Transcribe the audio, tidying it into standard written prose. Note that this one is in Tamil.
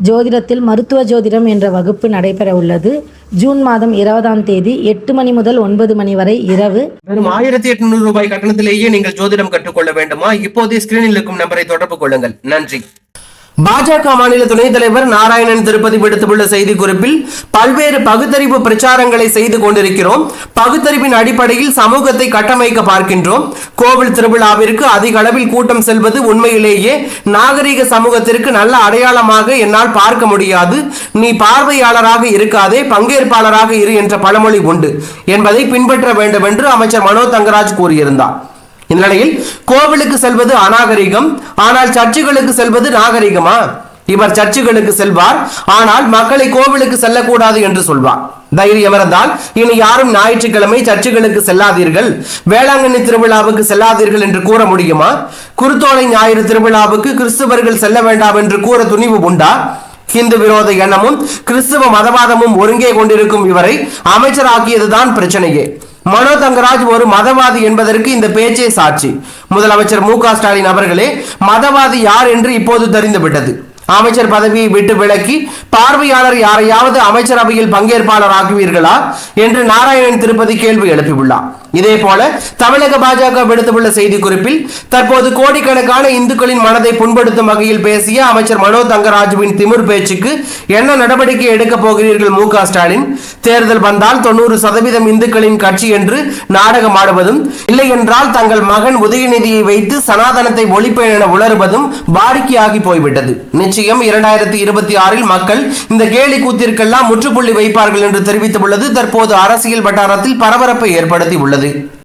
ஜோதிடத்தில் மருத்துவ ஜோதிடம் என்ற வகுப்பு நடைபெற உள்ளது. ஜூன் மாதம் 20ஆம் தேதி 8 மணி முதல் 9 மணி வரை இரவு. வெறும் 1800 ரூபாய் கட்டணத்திலேயே நீங்கள் ஜோதிடம் கற்றுக்கொள்ள வேண்டுமா? இப்போதே ஸ்கிரீனில் இருக்கும் நம்பரை தொடர்பு கொள்ளுங்கள். நன்றி. பாஜக மாநில துணைத் தலைவர் நாராயணன் திருப்பதி விடுத்துள்ள செய்திக்குறிப்பில், பல்வேறு பகுத்தறிவு பிரச்சாரங்களை செய்து கொண்டிருக்கிறோம். பகுத்தறிவின் அடிப்படையில் சமூகத்தை கட்டமைக்க பார்க்கின்றோம். கோவில் திருவிழாவிற்கு அதிக அளவில் கூட்டம் செல்வது உண்மையிலேயே நாகரிக சமூகத்திற்கு நல்ல அடையாளமாக என்னால் பார்க்க முடியாது. நீ பார்வையாளராக இருக்காதே, பங்கேற்பாளராக இரு என்ற பழமொழி உண்டு என்பதை பின்பற்ற வேண்டும் என்று அமைச்சர் மனோ தங்கராஜ் கூறியிருந்தார். இந்நிலையில் கோவிலுக்கு செல்வது அநாகரிகம், ஆனால் சர்ச்சுகளுக்கு செல்வது நாகரிகமா? இவர் சர்ச்சுகளுக்கு செல்வார், ஆனால் மக்களை கோவிலுக்கு செல்லக்கூடாது என்று சொல்வார். தைரியம் இருந்தால் இனி யாரும் ஞாயிற்றுக்கிழமை சர்ச்சுகளுக்கு செல்லாதீர்கள், வேளாங்கண்ணி திருவிழாவுக்கு செல்லாதீர்கள் என்று கூற முடியுமா? குருத்தோலை ஞாயிறு திருவிழாவுக்கு கிறிஸ்துவர்கள் செல்ல வேண்டாம் என்று கூற துணிவு உண்டா? ஹிந்து விரோத எண்ணமும் கிறிஸ்துவ மதவாதமும் ஒருங்கே கொண்டிருக்கும் இவரை அமைச்சராக்கியதுதான் பிரச்சனையே. மனோ தங்கராஜ் ஒரு மதவாதி என்பதற்கு இந்த பேச்சே சாட்சி. முதலமைச்சர் மு.க. ஸ்டாலின் அவர்களே மதவாதி யார் என்று இப்போது தெரிந்துவிட்டது. அமைச்சர் பதவியை விட்டு விலக்கி பார்வையாளர் யாரையாவது அமைச்சரவையில் பங்கேற்பாளர் ஆக்குவீர்களா என்று நாராயணன் திருப்பதி கேள்வி எழுப்பியுள்ளார். இதே போல தமிழக பாஜக விடுத்துள்ள செய்திக்குறிப்பில், தற்போது கோடிக்கணக்கான இந்துக்களின் மனதை புண்படுத்தும் வகையில் பேசிய அமைச்சர் மனோ தங்கராஜுவின் திமிர் பேச்சுக்கு என்ன நடவடிக்கை எடுக்கப் போகிறீர்கள் மு.க. ஸ்டாலின்? தேர்தல் வந்தால் 90% இந்துக்களின் கட்சி என்று நாடகம் ஆடுவதும், இல்லை என்றால் தங்கள் மகன் உதயநிதியை வைத்து சனாதனத்தை ஒழிப்பேன் என உளறுவதும் வாடிக்கையாகி போய்விட்டது. நிச்சயம் 2026 மக்கள் இந்த கேலி கூத்திற்கெல்லாம் முற்றுப்புள்ளி வைப்பார்கள் என்று தெரிவித்துள்ளது தற்போது அரசியல் வட்டாரத்தில் பரபரப்பை ஏற்படுத்தி உள்ளது.